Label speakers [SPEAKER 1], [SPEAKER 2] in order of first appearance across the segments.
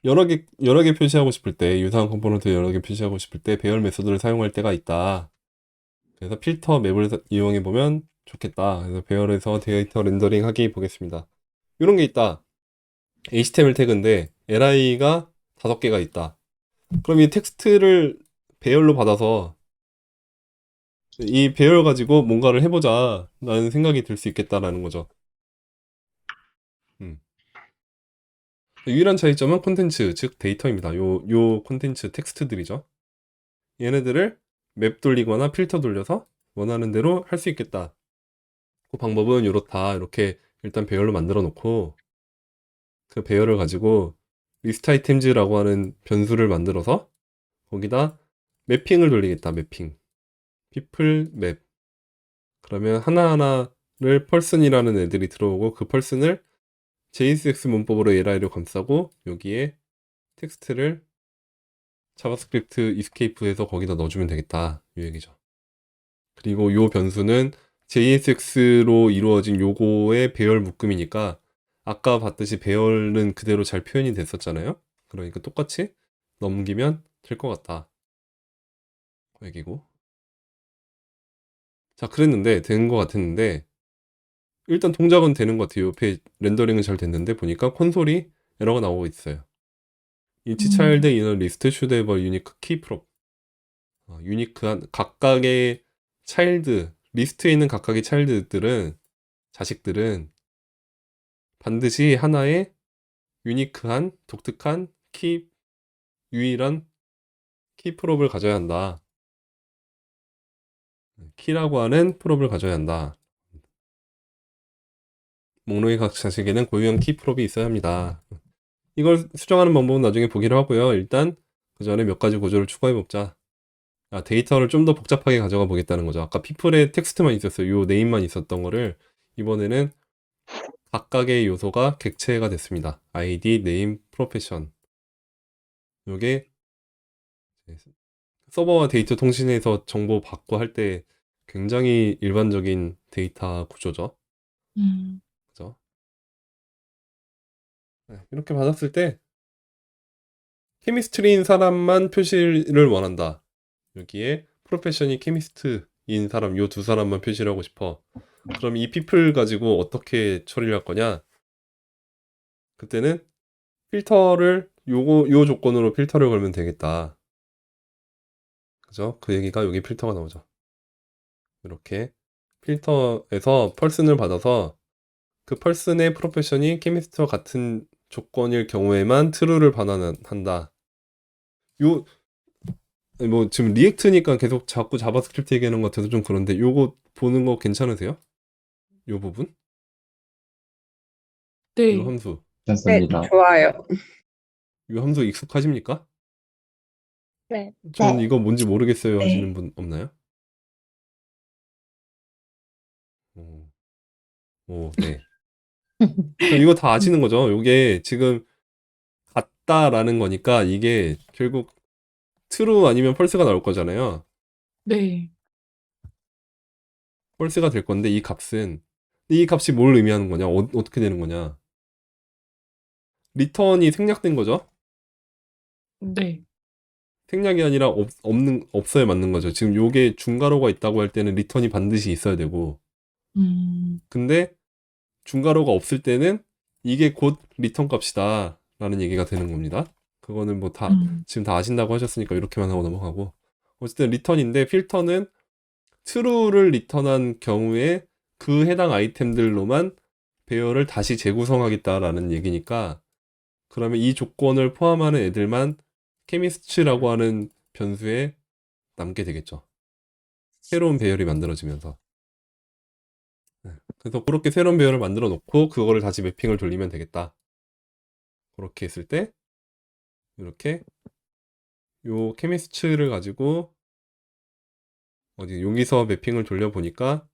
[SPEAKER 1] 여러 개 표시하고 싶을 때, 유사한 컴포넌트 여러 개 표시하고 싶을 때 배열 메소드를 사용할 때가 있다. 그래서 필터 맵을 이용해 보면 좋겠다. 그래서 배열에서 데이터 렌더링 하기 보겠습니다. 이런 게 있다. HTML 태그인데 li가 5개가 있다. 그럼 이 텍스트를 배열로 받아서 이 배열 가지고 뭔가를 해보자 라는 생각이 들 수 있겠다라는 거죠. 음. 유일한 차이점은 콘텐츠, 즉 데이터입니다. 요 콘텐츠 텍스트들이죠. 얘네들을 맵 돌리거나 필터 돌려서 원하는 대로 할 수 있겠다. 그 방법은 이렇다. 이렇게 일단 배열로 만들어 놓고 그 배열을 가지고 리스트 아이템즈라고 하는 변수를 만들어서 거기다 매핑을 돌리겠다. 매핑. people 맵. 그러면 하나하나를 펄슨이라는 애들이 들어오고 그 펄슨을 JSX 문법으로 li로 감싸고 여기에 텍스트를 자바스크립트 이스케이프해서 거기다 넣어주면 되겠다. 이 얘기죠. 그리고 요 변수는 JSX로 이루어진 요거의 배열 묶음이니까 아까 봤듯이 배열은 그대로 잘 표현이 됐었잖아요. 그러니까 똑같이 넘기면 될 것 같다. 그 얘기고. 자, 그랬는데 된 것 같았는데 일단 동작은 되는 것 같아요. 옆에 렌더링은 잘 됐는데 보니까 콘솔이 에러가 나오고 있어요. each child
[SPEAKER 2] 음,
[SPEAKER 1] in a list should have a unique key prop. 유니크한 각각의 차일드, 리스트에 있는 각각의 차일드들은 자식들은 반드시 하나의 유니크한 독특한 유일한 키 프롭을 가져야 한다. 키라고 하는 프롭을 가져야 한다. 목록의 각 자식에는 고유한 키 프롭이 있어야 합니다. 이걸 수정하는 방법은 나중에 보기로 하고요. 일단 그 전에 몇 가지 구조를 추가해 보자. 데이터를 좀 더 복잡하게 가져가 보겠다는 거죠. 아까 피플의 텍스트만 있었어요. 요 네임만 있었던 거를 이번에는 각각의 요소가 객체가 됐습니다. 아이디, 네임, 프로페션. 요게 서버와 데이터 통신에서 정보 받고 할 때 굉장히 일반적인 데이터 구조죠.
[SPEAKER 2] 음,
[SPEAKER 1] 그죠? 네, 이렇게 받았을 때 케미스트리인 사람만 표시를 원한다. 여기에 프로페셔널이 케미스트인 사람, 요 두 사람만 표시를 하고 싶어. 그럼 이 people 가지고 어떻게 처리를 할 거냐? 그때는 요 조건으로 필터를 걸면 되겠다. 그죠? 그 얘기가 여기 필터가 나오죠. 이렇게 필터에서 펄슨을 받아서 그 펄슨의 프로페션이 케미스트와 같은 조건일 경우에만 true를 반환한다. 요, 뭐 지금 리액트니까 계속 자꾸 자바스크립트 얘기하는 것 같아서 좀 그런데 요거 보는 거 괜찮으세요? 요 부분? 요
[SPEAKER 2] 네.
[SPEAKER 1] 함수.
[SPEAKER 3] 네,
[SPEAKER 4] 괜찮습니다.
[SPEAKER 3] 좋아요.
[SPEAKER 1] 요 함수 익숙하십니까?
[SPEAKER 3] 네.
[SPEAKER 1] 전
[SPEAKER 3] 네.
[SPEAKER 1] 이거 뭔지 모르겠어요 하시는
[SPEAKER 3] 네.
[SPEAKER 1] 분 없나요? 오, 네. 그럼 이거 다 아시는 거죠? 요게 지금 같다라는 거니까 이게 결국 true 아니면 false가 나올 거잖아요.
[SPEAKER 2] 네.
[SPEAKER 1] false가 될 건데 이 값이 뭘 의미하는 거냐? 어떻게 되는 거냐? 리턴이 생략된 거죠?
[SPEAKER 2] 네.
[SPEAKER 1] 생략이 아니라 없어야 맞는 거죠. 지금 요게 중괄호가 있다고 할 때는 리턴이 반드시 있어야 되고,
[SPEAKER 2] 음,
[SPEAKER 1] 근데 중괄호가 없을 때는 이게 곧 리턴 값이다 라는 얘기가 되는 겁니다. 그거는 뭐
[SPEAKER 2] 음,
[SPEAKER 1] 지금 다 아신다고 하셨으니까 이렇게만 하고 넘어가고, 어쨌든 리턴인데 필터는 true를 리턴한 경우에 그 해당 아이템들로만 배열을 다시 재구성하겠다라는 얘기니까, 그러면 이 조건을 포함하는 애들만 케미스트라고 하는 변수에 남게 되겠죠. 새로운 배열이 만들어지면서. 네. 그래서 그렇게 새로운 배열을 만들어 놓고 그거를 다시 매핑을 돌리면 되겠다. 그렇게 했을 때 이렇게 요 케미스트를 가지고 어디 여기서 매핑을 돌려 보니까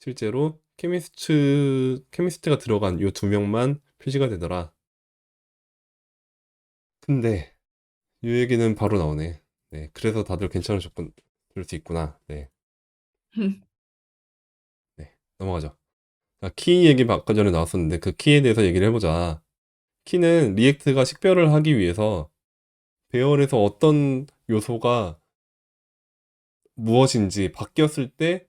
[SPEAKER 1] 실제로 케미스트가 들어간 요 두 명만 표시가 되더라. 근데 이 얘기는 바로 나오네. 네, 그래서 다들 괜찮은 조건 들을 수 있구나. 네, 네, 넘어가죠. 키 얘기 아까 전에 나왔었는데 그 키에 대해서 얘기를 해보자. 키는 리액트가 식별을 하기 위해서 배열에서 어떤 요소가 무엇인지 바뀌었을 때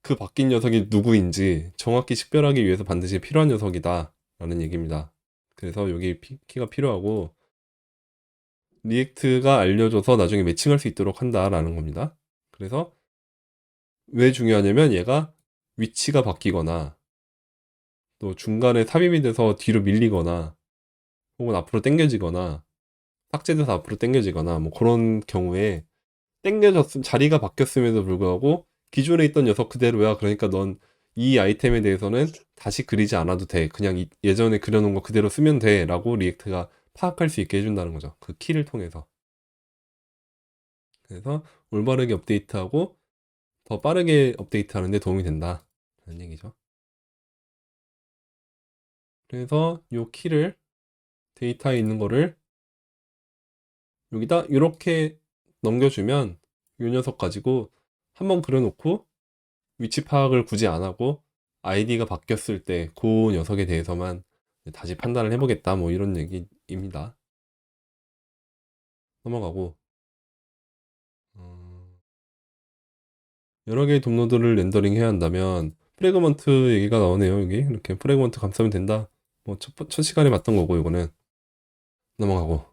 [SPEAKER 1] 그 바뀐 녀석이 누구인지 정확히 식별하기 위해서 반드시 필요한 녀석이다 라는 얘기입니다. 그래서 여기 키가 필요하고 리액트가 알려줘서 나중에 매칭할 수 있도록 한다라는 겁니다. 그래서 왜 중요하냐면 얘가 위치가 바뀌거나 또 중간에 삽입이 돼서 뒤로 밀리거나 혹은 앞으로 당겨지거나 삭제돼서 앞으로 당겨지거나 뭐 그런 경우에 자리가 바뀌었음에도 불구하고 기존에 있던 녀석 그대로야. 그러니까 넌 이 아이템에 대해서는 다시 그리지 않아도 돼. 그냥 예전에 그려놓은 거 그대로 쓰면 돼. 라고 리액트가 파악할 수 있게 해준다는 거죠. 그 키를 통해서. 그래서 올바르게 업데이트하고 더 빠르게 업데이트하는 데 도움이 된다. 라는 얘기죠. 그래서 이 키를 데이터에 있는 거를 여기다 이렇게 넘겨주면 이 녀석 가지고 한번 그려놓고 위치 파악을 굳이 안 하고 아이디가 바뀌었을 때 그 녀석에 대해서만 다시 판단을 해보겠다 뭐 이런 얘기입니다. 넘어가고 여러 개의 돔노드를 렌더링 해야 한다면 프래그먼트 얘기가 나오네요. 여기 이렇게 프래그먼트 감싸면 된다. 뭐 첫 시간에 봤던 거고 이거는 넘어가고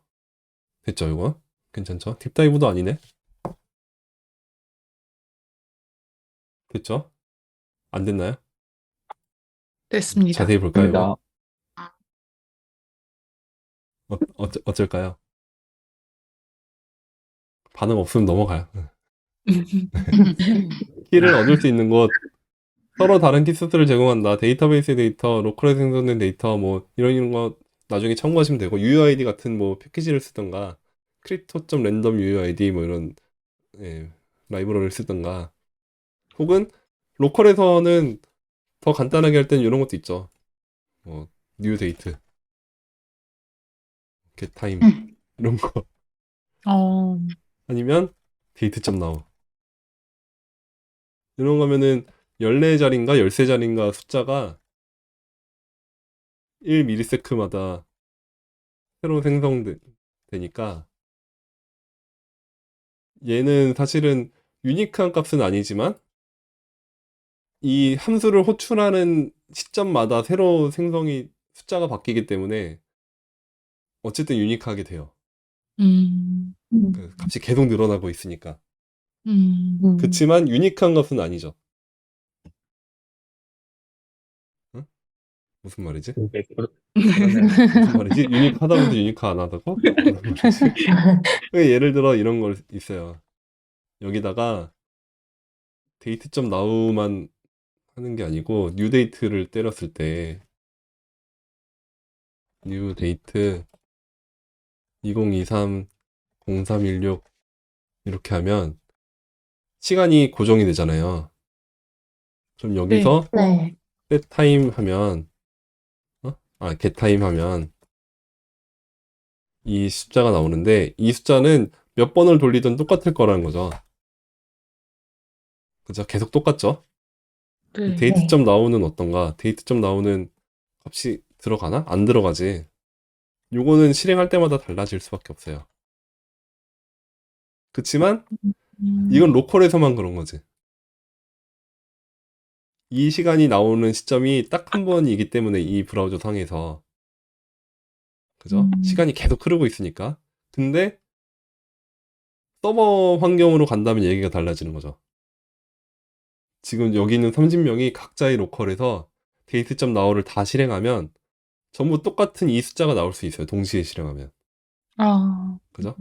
[SPEAKER 1] 됐죠 이거? 괜찮죠? 딥다이브도 아니네. 됐죠? 안 됐나요?
[SPEAKER 2] 됐습니다.
[SPEAKER 1] 자세히 볼까요 이거?
[SPEAKER 4] 입니다.
[SPEAKER 1] 어쩔까요? 반응 없으면 넘어가요. 키를 얻을 수 있는 곳 서로 다른 키소스를 제공한다. 데이터베이스 데이터, 로컬에 생성된 데이터 뭐 이런 거 나중에 참고하시면 되고 UUID 같은 뭐 패키지를 쓰던가 crypto.random UUID 뭐 이런 예, 라이브러리를 쓰던가 혹은 로컬에서는 더 간단하게 할 때는 이런 것도 있죠. 뭐 new date, get time 이런 거
[SPEAKER 2] 어,
[SPEAKER 1] 아니면 date.now 이런 거면은 14자리인가 13자리인가 숫자가 1ms마다 새로 생성되니까 얘는 사실은 유니크한 값은 아니지만 이 함수를 호출하는 시점마다 새로 숫자가 바뀌기 때문에 어쨌든 유니크하게 돼요.
[SPEAKER 2] 음,
[SPEAKER 1] 그 값이 계속 늘어나고 있으니까.
[SPEAKER 2] 음,
[SPEAKER 1] 그치만 유니크한 값은 아니죠. 응? 무슨 말이지? 무슨 말이지? 유니크하다고도 유니크 안 하다고? 무슨 말이지? 예를 들어 이런 걸 있어요. 여기다가 데이트.now만 하는 게 아니고 뉴 데이트를 때렸을 때 뉴 데이트 2023 0316 이렇게 하면 시간이 고정이 되잖아요. 그럼 여기서
[SPEAKER 3] 네.
[SPEAKER 1] set time 하면 get time 하면 이 숫자가 나오는데 이 숫자는 몇 번을 돌리든 똑같을 거라는 거죠. 그죠? 계속 똑같죠?
[SPEAKER 2] 네.
[SPEAKER 1] 데이트점 나오는 어떤가? 데이트점 나오는 값이 들어가나? 안 들어가지. 요거는 실행할 때마다 달라질 수밖에 없어요. 그치만 이건 로컬에서만 그런 거지. 이 시간이 나오는 시점이 딱 한 번이기 때문에 이 브라우저 상에서 그죠? 시간이 계속 흐르고 있으니까. 근데 서버 환경으로 간다면 얘기가 달라지는 거죠. 지금 여기 있는 30명이 각자의 로컬에서 데이트.now를 다 실행하면 전부 똑같은 이 숫자가 나올 수 있어요. 동시에 실행하면.
[SPEAKER 2] 아,
[SPEAKER 1] 그죠?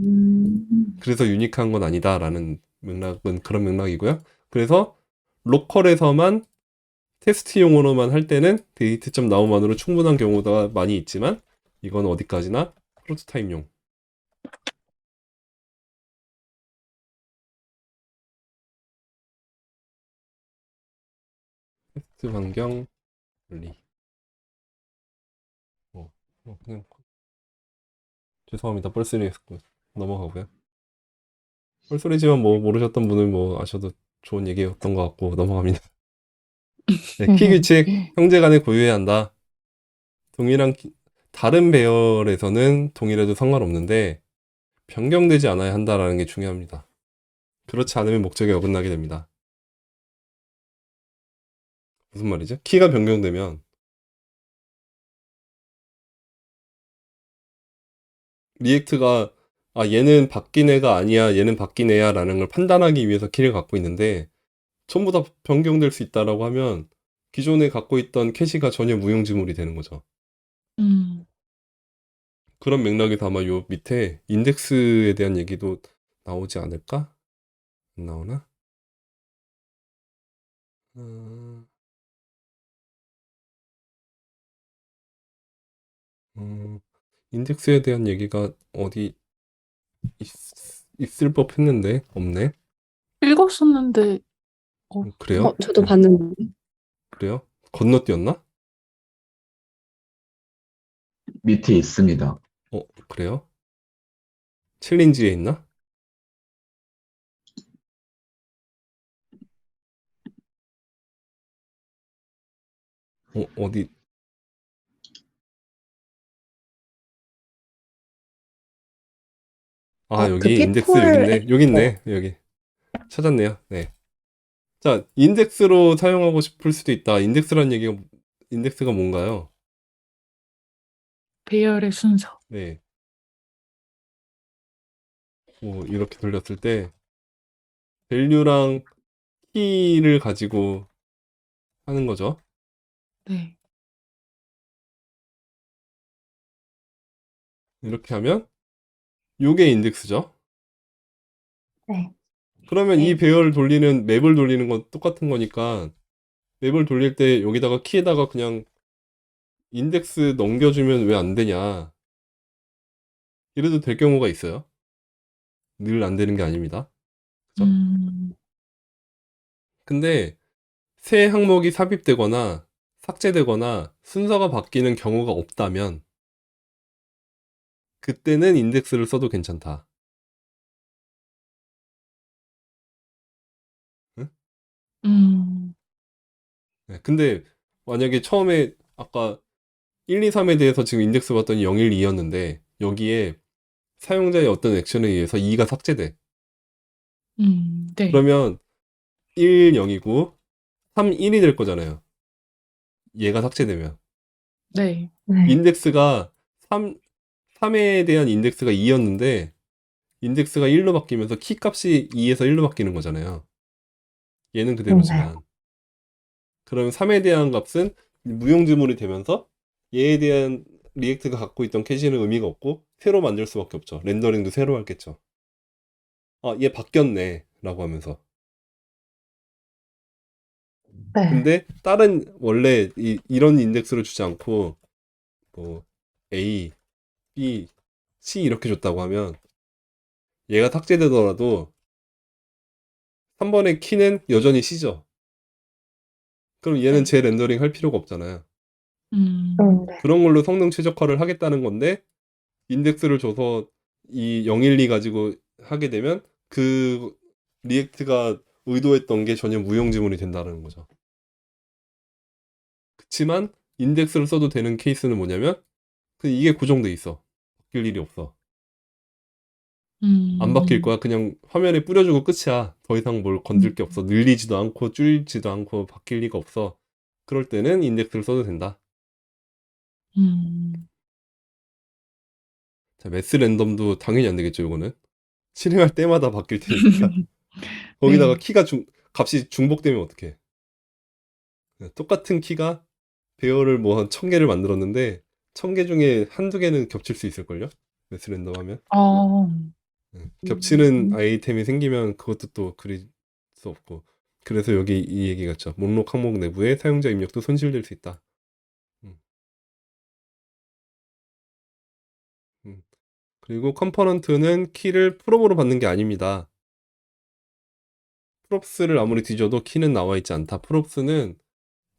[SPEAKER 1] 그래서 유니크한 건 아니다라는 맥락은 그런 맥락이고요. 그래서 로컬에서만 테스트용으로만 할 때는 데이트.now만으로 충분한 경우가 많이 있지만 이건 어디까지나 프로토타입용. 테스트 환경 분리. 그냥 죄송합니다. 뻘소리 했고 넘어가고요. 뻘소리지만 뭐 모르셨던 분은 뭐 아셔도 좋은 얘기였던 것 같고 넘어갑니다. 네, 키 규칙 형제 간에 고유해야 한다. 다른 배열에서는 동일해도 상관없는데 변경되지 않아야 한다라는 게 중요합니다. 그렇지 않으면 목적에 어긋나게 됩니다. 무슨 말이죠? 키가 변경되면 리액트가 얘는 바뀐 애가 아니야, 얘는 바뀐 애야 라는 걸 판단하기 위해서 키를 갖고 있는데 전부 다 변경될 수 있다라고 하면 기존에 갖고 있던 캐시가 전혀 무용지물이 되는 거죠.
[SPEAKER 2] 음,
[SPEAKER 1] 그런 맥락에서 아마 요 밑에 인덱스에 대한 얘기도 나오지 않을까? 안 나오나? 음, 음, 인덱스에 대한 얘기가 어디 있을 법 했는데 없네.
[SPEAKER 2] 읽었었는데,
[SPEAKER 1] 그래요?
[SPEAKER 3] 저도 봤는데.
[SPEAKER 1] 그래요? 건너뛰었나?
[SPEAKER 4] 밑에 있습니다.
[SPEAKER 1] 그래요? 챌린지에 있나? 어디?
[SPEAKER 3] 그
[SPEAKER 1] 여기 인덱스 여기
[SPEAKER 3] 피플
[SPEAKER 1] 있네. 여기 있네. 여기. 찾았네요. 네. 자, 인덱스로 사용하고 싶을 수도 있다. 인덱스가 뭔가요?
[SPEAKER 2] 배열의 순서.
[SPEAKER 1] 네. 이렇게 돌렸을 때 밸류랑 키를 가지고 하는 거죠.
[SPEAKER 2] 네.
[SPEAKER 1] 이렇게 하면 요게 인덱스죠.
[SPEAKER 3] 네.
[SPEAKER 1] 그러면 이
[SPEAKER 3] 네.
[SPEAKER 1] 배열을 돌리는 맵을 돌리는 건 똑같은 거니까 맵을 돌릴 때 여기다가 키에다가 그냥 인덱스 넘겨주면 왜 안 되냐. 이래도 될 경우가 있어요. 늘 안 되는 게 아닙니다. 그죠?
[SPEAKER 2] 음,
[SPEAKER 1] 근데 새 항목이 삽입되거나 삭제되거나 순서가 바뀌는 경우가 없다면 그때는 인덱스를 써도 괜찮다. 응?
[SPEAKER 2] 음,
[SPEAKER 1] 네, 근데 만약에 처음에 아까 1, 2, 3에 대해서 지금 인덱스 봤더니 0, 1, 2였는데 여기에 사용자의 어떤 액션에 의해서 2가 삭제돼.
[SPEAKER 2] 네.
[SPEAKER 1] 그러면 1, 0이고 3, 1이 될 거잖아요. 얘가 삭제되면.
[SPEAKER 2] 네.
[SPEAKER 3] 네.
[SPEAKER 1] 인덱스가 3에 대한 인덱스가 2였는데 인덱스가 1로 바뀌면서 키 값이 2에서 1로 바뀌는 거잖아요. 얘는 그대로지만. 그러면 3에 대한 값은 무용지물이 되면서 얘에 대한 리액트가 갖고 있던 캐시는 의미가 없고 새로 만들 수밖에 없죠. 렌더링도 새로 할겠죠. 얘 바뀌었네 라고 하면서.
[SPEAKER 3] 네.
[SPEAKER 1] 근데 다른 원래 이런 인덱스를 주지 않고 뭐 A, B, C 이렇게 줬다고 하면 얘가 삭제되더라도 3번의 키는 여전히 C죠. 그럼 얘는
[SPEAKER 2] 네.
[SPEAKER 1] 재렌더링 할 필요가 없잖아요.
[SPEAKER 3] 네.
[SPEAKER 1] 그런 걸로 성능 최적화를 하겠다는 건데 인덱스를 줘서 이 012 가지고 하게 되면 그 리액트가 의도했던 게 전혀 무용지물이 된다는 거죠. 그치만 인덱스를 써도 되는 케이스는 뭐냐면 이게 고정돼 있어. 바뀔 일이 없어. 안 바뀔 거야. 그냥 화면에 뿌려주고 끝이야. 더 이상 뭘 건들 게 없어. 늘리지도 않고 줄이지도 않고 바뀔 리가 없어. 그럴 때는 인덱스를 써도 된다. 자, 매스 랜덤도 당연히 안 되겠죠, 이거는. 실행할 때마다 바뀔 테니까. 거기다가
[SPEAKER 2] 네.
[SPEAKER 1] 키가 값이 중복되면 어떡해. 똑같은 키가 배열을 뭐 한 1000개를 만들었는데 1000개 중에 한두 개는 겹칠 수 있을걸요? 매스 랜덤 하면.
[SPEAKER 2] 어,
[SPEAKER 1] 겹치는 아이템이 생기면 그것도 또 그릴 수 없고. 그래서 여기 이 얘기 같죠. 목록 항목 내부에 사용자 입력도 손실될 수 있다. 음. 음. 그리고 컴포넌트는 키를 프롭으로 받는 게 아닙니다. 프롭스를 아무리 뒤져도 키는 나와 있지 않다. 프롭스는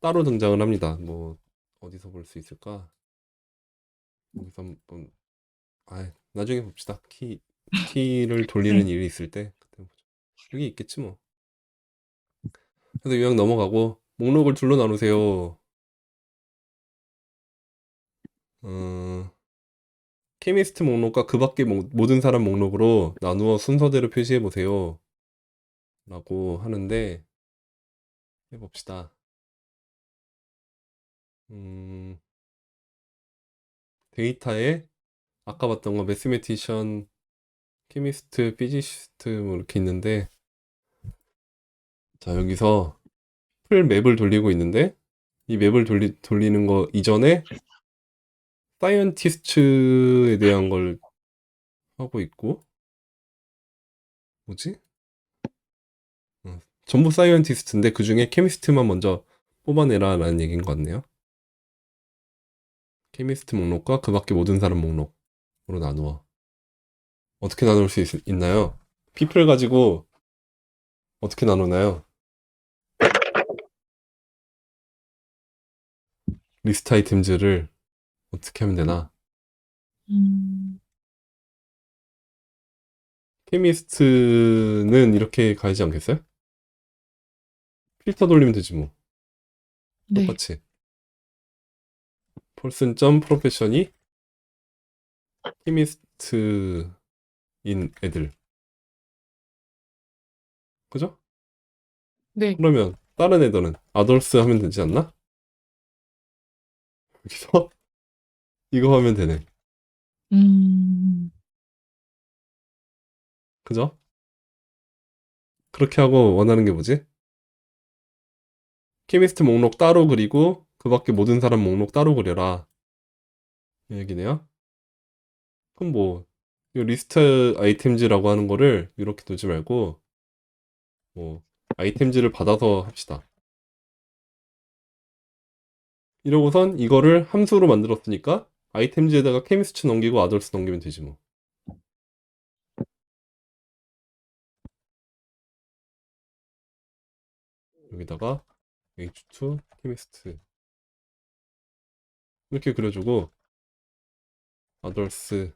[SPEAKER 1] 따로 등장을 합니다. 뭐 어디서 볼 수 있을까? 여기서 한번 나중에 봅시다. 키를 돌리는
[SPEAKER 2] 네.
[SPEAKER 1] 일이 있을 때 그때 보죠. 여기 있겠지 뭐. 그래서 요약 넘어가고 목록을 둘로 나누세요. 케미스트 목록과 그 밖의 모든 사람 목록으로 나누어 순서대로 표시해 보세요. 라고 하는데, 해봅시다. 데이터에 아까 봤던 거 매스메티션, 케미스트, 피지시스트 뭐 이렇게 있는데, 자, 여기서 풀 맵을 돌리고 있는데, 이 맵을 돌리는 거 이전에 사이언티스트에 대한 걸 하고 있고, 뭐지? 전부 사이언티스트인데 그 중에 케미스트만 먼저 뽑아내라 라는 얘기인 것 같네요. 케미스트 목록과 그 밖의 모든 사람 목록으로 나누어. 어떻게 나눌 수 있나요? people 가지고 어떻게 나누나요? 리스트 아이템즈를 어떻게 하면 되나?
[SPEAKER 2] 음,
[SPEAKER 1] 케미스트는 이렇게 가야지 않겠어요? 필터 돌리면 되지 뭐.
[SPEAKER 2] 네.
[SPEAKER 1] 똑같이. person.profession이 케미스트인 애들. 그죠?
[SPEAKER 2] 네.
[SPEAKER 1] 그러면 다른 애들은 adults 하면 되지 않나? 여기서 이거 하면 되네.
[SPEAKER 2] 음,
[SPEAKER 1] 그죠? 그렇게 하고 원하는 게 뭐지? 케미스트 목록 따로 그리고 그 밖에 모든 사람 목록 따로 그려라. 이 얘기네요. 그럼 뭐, 이 리스트 아이템즈라고 하는 거를 이렇게 두지 말고, 뭐, 아이템즈를 받아서 합시다. 이러고선 이거를 함수로 만들었으니까 아이템즈에다가 케미스트 넘기고 아덜스 넘기면 되지 뭐. 여기다가 H2 케미스트 이렇게 그려주고 아덜스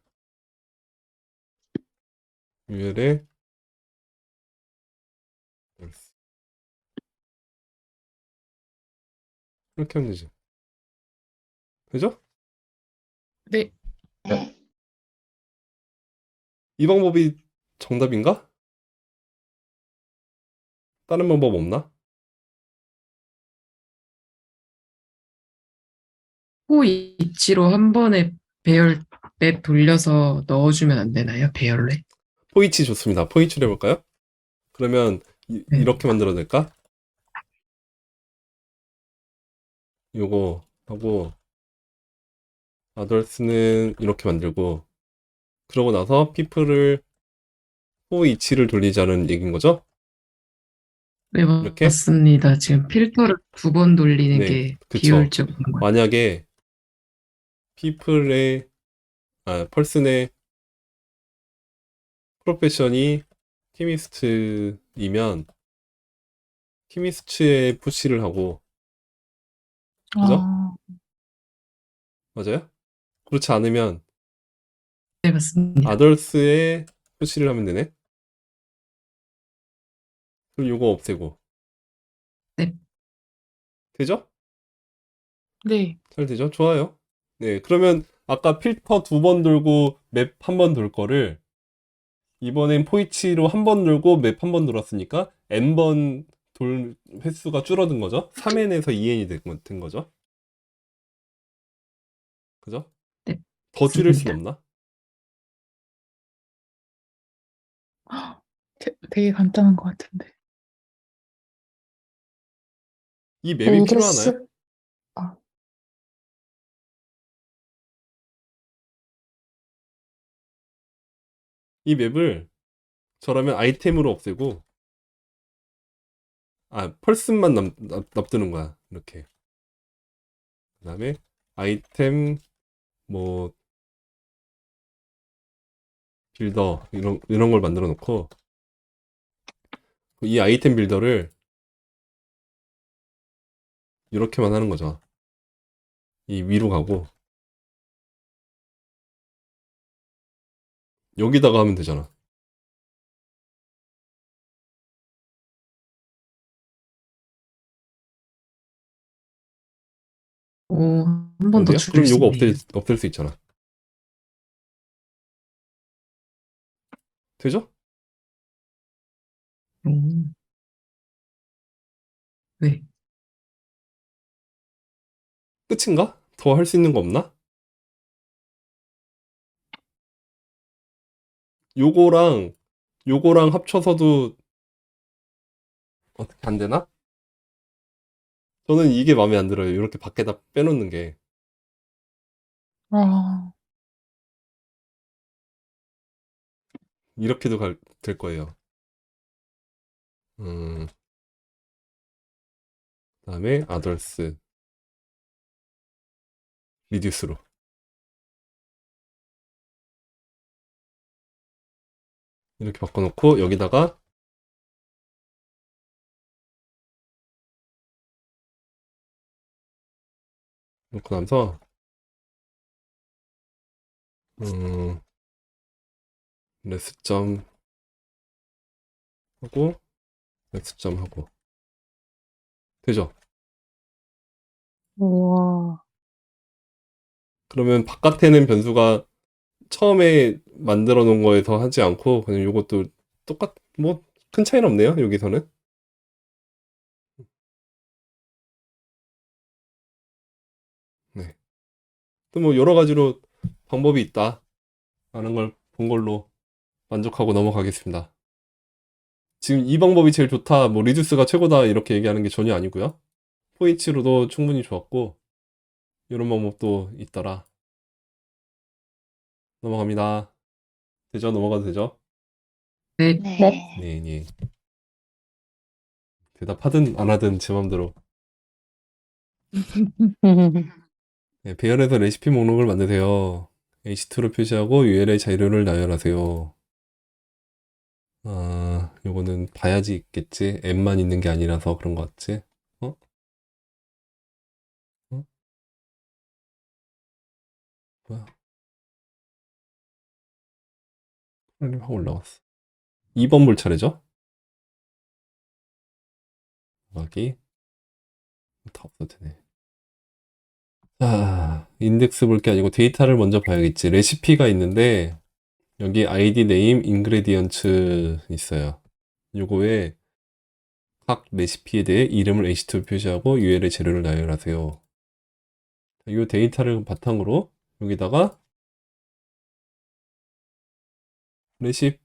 [SPEAKER 1] UL에 아덜스 이렇게 하면 되지. 그죠?
[SPEAKER 2] 네.
[SPEAKER 3] 네.
[SPEAKER 1] 이 방법이 정답인가? 다른 방법 없나?
[SPEAKER 5] 호 이치로 한 번에 배열 맵 돌려서 넣어주면 안 되나요? 배열에?
[SPEAKER 1] 포이치 좋습니다. 포이치를 해볼까요? 그러면
[SPEAKER 5] 네.
[SPEAKER 1] 이렇게 만들어도 될까? 요거 하고 adults는 이렇게 만들고 그러고 나서 people을 포이치를 돌리자는 얘기인 거죠?
[SPEAKER 5] 네,
[SPEAKER 1] 이렇게?
[SPEAKER 5] 맞습니다. 지금 필터를 2번 돌리는
[SPEAKER 1] 네,
[SPEAKER 5] 게
[SPEAKER 1] 그쵸.
[SPEAKER 5] 비효율적인 것 같아요.
[SPEAKER 1] 만약에 people의 person의 프로페션이 케미스트이면 케미스트에 푸시를 하고 그죠?
[SPEAKER 2] 아,
[SPEAKER 1] 맞아요? 그렇지 않으면
[SPEAKER 5] 네, 맞습니다.
[SPEAKER 1] adults에 푸시를 하면 되네. 그럼 요거 없애고
[SPEAKER 5] 네.
[SPEAKER 1] 되죠?
[SPEAKER 2] 네.
[SPEAKER 1] 잘 되죠? 좋아요. 네, 그러면 아까 필터 2번 돌고 맵 1번 돌 거를 이번엔 포이치로 1번 돌고 맵 1번 돌았으니까 n번 돌 횟수가 줄어든 거죠? 3n에서 2n이 된 거죠? 그죠?
[SPEAKER 5] 네,
[SPEAKER 1] 더 줄일 순
[SPEAKER 5] 맞습니다.
[SPEAKER 1] 없나?
[SPEAKER 2] 되게 간단한 것 같은데.
[SPEAKER 1] 이 맵이
[SPEAKER 3] 이게
[SPEAKER 1] 필요하나요?
[SPEAKER 3] 어,
[SPEAKER 1] 이 맵을 저라면 아이템으로 없애고 펄슨만 납두는 거야. 이렇게. 그 다음에 아이템 뭐 빌더 이런 걸 만들어 놓고 이 아이템 빌더를 이렇게만 하는 거죠. 이 위로 가고 여기다가 하면 되잖아.
[SPEAKER 5] 오, 한 한 번 더
[SPEAKER 1] 어디야?
[SPEAKER 5] 줄일
[SPEAKER 1] 그럼
[SPEAKER 5] 수
[SPEAKER 1] 요거
[SPEAKER 5] 있네요.
[SPEAKER 1] 없앨 수 있잖아. 되죠?
[SPEAKER 5] 음. 네.
[SPEAKER 1] 끝인가? 더 할 수 있는 거 없나? 요거랑 요거랑 합쳐서도 어떻게 안 되나? 저는 이게 마음에 안 들어요. 이렇게 밖에다 빼놓는 게.
[SPEAKER 2] 아,
[SPEAKER 1] 이렇게도 될 거예요. 음, 그다음에 others, reduce로. 이렇게 바꿔놓고 여기다가 놓고 나서 음, 레스점 하고 레스점 하고 되죠?
[SPEAKER 3] 우와.
[SPEAKER 1] 그러면 바깥에는 변수가 처음에 만들어 놓은 거에서 하지 않고 그냥 요것도 뭐 큰 차이는 없네요. 여기서는. 네. 또 뭐 여러 가지로 방법이 있다 라는 걸 본 걸로 만족하고 넘어가겠습니다. 지금 이 방법이 제일 좋다, 뭐 리듀스가 최고다 이렇게 얘기하는 게 전혀 아니고요. 포이치로도 충분히 좋았고 이런 방법도 있더라. 넘어갑니다. 되죠? 넘어가도 되죠?
[SPEAKER 5] 네.
[SPEAKER 3] 네.
[SPEAKER 1] 네, 네. 대답하든 안 하든 제 맘대로. 네, 배열에서 레시피 목록을 만드세요. H2로 표시하고 UL의 자료를 나열하세요. 아, 요거는 봐야지 있겠지. M만 있는 게 아니라서 그런 것 같지? 어? 어? 뭐야? 확 올라왔어. 2번 볼 차례죠? 여기 다 없어도 되네. 자, 인덱스 볼 게 아니고 데이터를 먼저 봐야겠지. 레시피가 있는데 여기 아이디, 네임, 인그레디언츠 있어요. 요거에 각 레시피에 대해 이름을 H2로 표시하고 UL의 재료를 나열하세요. 이 데이터를 바탕으로 여기다가 레시피즈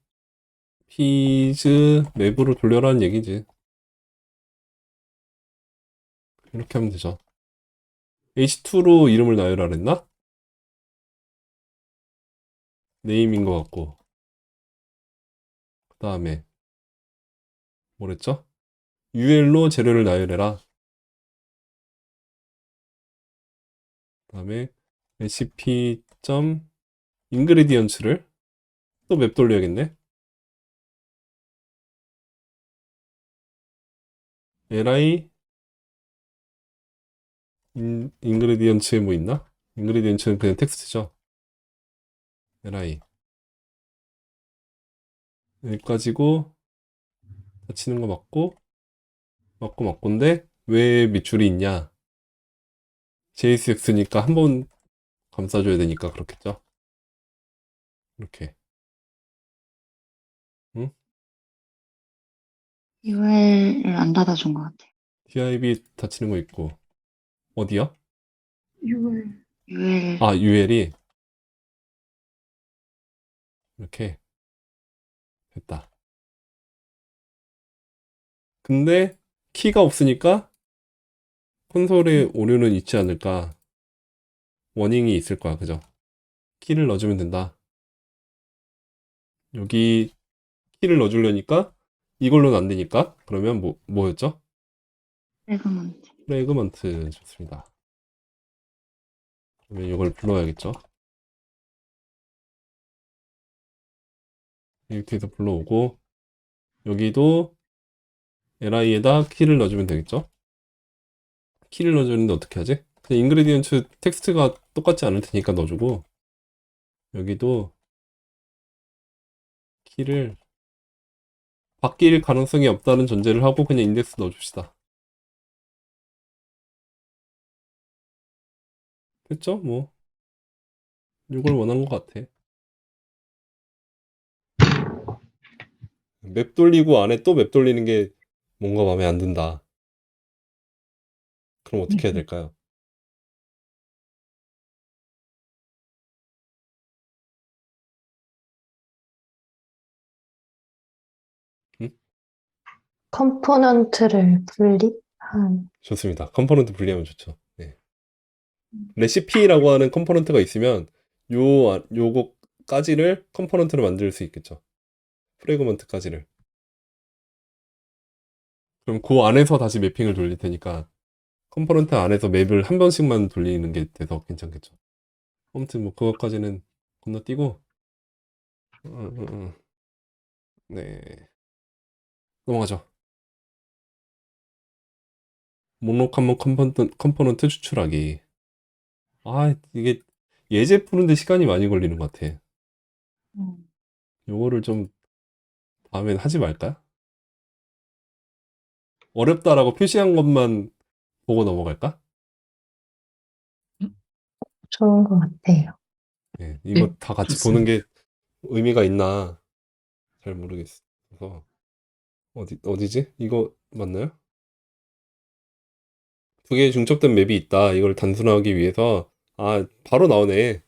[SPEAKER 1] 맵으로 돌려라는 얘기지. 이렇게 하면 되죠. H2로 이름을 나열하라 했나? 네임인 것 같고. 그 다음에 뭐랬죠? UL로 재료를 나열해라. 그 다음에 레시피 점 인그레디언츠를 또 맵 돌려야겠네. li 인그레디언츠에 뭐 있나? 인그레디언츠는 그냥 텍스트죠. li 여기까지고 다치는 거 맞고인데 왜 밑줄이 있냐? JSX니까 한 번 감싸줘야 되니까 그렇겠죠. 이렇게. 응?
[SPEAKER 3] UL을 안 닫아준 것 같아.
[SPEAKER 1] div 다치는 거 있고 어디야?
[SPEAKER 3] UL.
[SPEAKER 1] 아 ul이 이렇게 됐다. 근데 키가 없으니까 콘솔에 오류는 있지 않을까. 워닝이 있을 거야, 그죠? 키를 넣어주면 된다. 여기 키를 넣어주려니까 이걸로는 안 되니까 그러면 뭐였죠?
[SPEAKER 3] 레그먼트.
[SPEAKER 1] 프래그먼트 좋습니다. 그러면 이걸 불러야겠죠? 이렇게 해서 불러오고 여기도 li에다 키를 넣어주면 되겠죠? 키를 넣어주는데 어떻게 하지? 그냥 인그레디언츠 텍스트가 똑같지 않을 테니까 넣어주고 여기도 키를 바뀔 가능성이 없다는 전제를 하고 그냥 인덱스 넣어줍시다. 됐죠? 뭐 이걸 원한 것 같아. 맵 돌리고 안에 또 맵 돌리는 게 뭔가 마음에 안 든다. 그럼 어떻게 해야 될까요? 응?
[SPEAKER 6] 컴포넌트를 분리한,
[SPEAKER 1] 좋습니다. 컴포넌트 분리하면 좋죠. 네. 레시피라고 하는 컴포넌트가 있으면 요거까지를 컴포넌트로 만들 수 있겠죠. 프래그먼트까지를. 그럼 그 안에서 다시 매핑을 돌릴 테니까 컴포넌트 안에서 맵을 한 번씩만 돌리는 게 돼서 괜찮겠죠. 아무튼 뭐 그것까지는 건너뛰고 네, 넘어가죠. 목록 한번 컴포넌트 추출하기. 아, 이게 예제 푸는데 시간이 많이 걸리는 것 같아.
[SPEAKER 3] 음.
[SPEAKER 1] 요거를 좀 다음엔 하지 말까? 어렵다라고 표시한 것만 보고 넘어갈까?
[SPEAKER 6] 좋은 것 같아요.
[SPEAKER 1] 예, 이거
[SPEAKER 5] 네,
[SPEAKER 1] 다 같이 보는
[SPEAKER 5] 좋습니다.
[SPEAKER 1] 게 의미가 있나 잘 모르겠어서. 어디지? 이거 맞나요? 두 개의 중첩된 맵이 있다. 이걸 단순화하기 위해서, 아, 바로 나오네.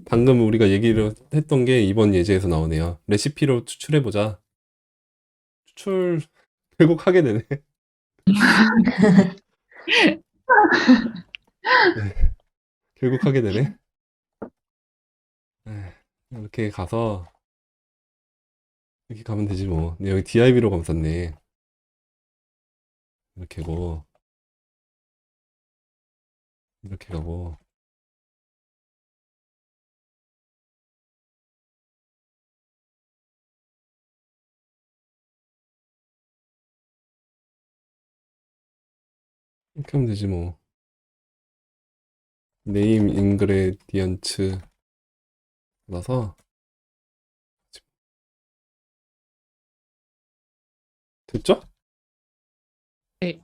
[SPEAKER 1] 방금 우리가 얘기를 했던 게 이번 예제에서 나오네요. 레시피로 추출해보자. 추출, 결국 하게 되네. 네, 결국 하게 되네. 에, 이렇게 가서, 이렇게 가면 되지 뭐. 근데 여기 DIB로 감쌌네. 이렇게고, 이렇게 가고. 이렇게 하면 되지 뭐. 네임 인그레디언츠 넣어서, 됐죠?
[SPEAKER 2] 네.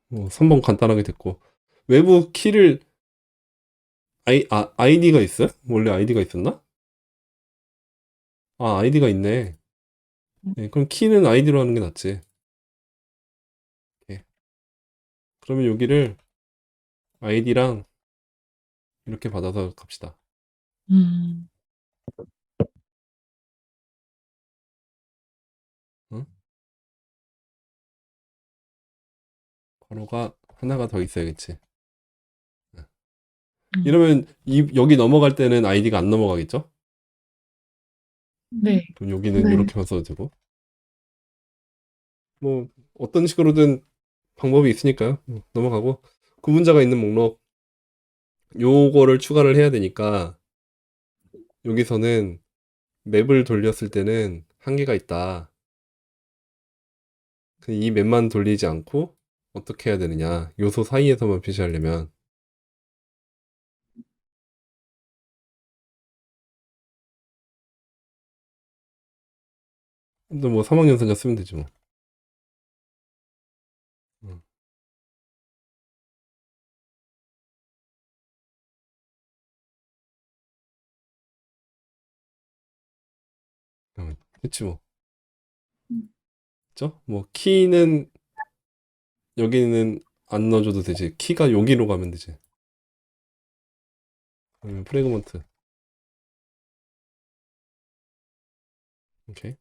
[SPEAKER 1] 뭐 3번 간단하게 됐고. 외부 키를, 아이디가 있어요? 원래 아이디가 있었나? 아, 아이디가 있네. 네, 그럼 키는 아이디로 하는 게 낫지. 예. 그러면 여기를 아이디랑 이렇게 받아서 갑시다.
[SPEAKER 2] 음,
[SPEAKER 1] 응? 괄호가 하나가 더 있어야겠지. 응. 이러면 여기 넘어갈 때는 아이디가 안 넘어가겠죠?
[SPEAKER 2] 네.
[SPEAKER 1] 그럼 여기는
[SPEAKER 6] 네.
[SPEAKER 1] 이렇게만 써도 되고. 뭐 어떤 식으로든 방법이 있으니까요. 넘어가고 구분자가 있는 목록 요거를 추가를 해야 되니까 여기서는 맵을 돌렸을 때는 한계가 있다. 이 맵만 돌리지 않고 어떻게 해야 되느냐. 요소 사이에서만 표시하려면. 근데 뭐 사망연산자 쓰면 되지 뭐. 응. 됐지 뭐. 그죠? 뭐 키는 여기는 안 넣어줘도 되지. 키가 여기로 가면 되지. 그러면 프래그먼트. 오케이.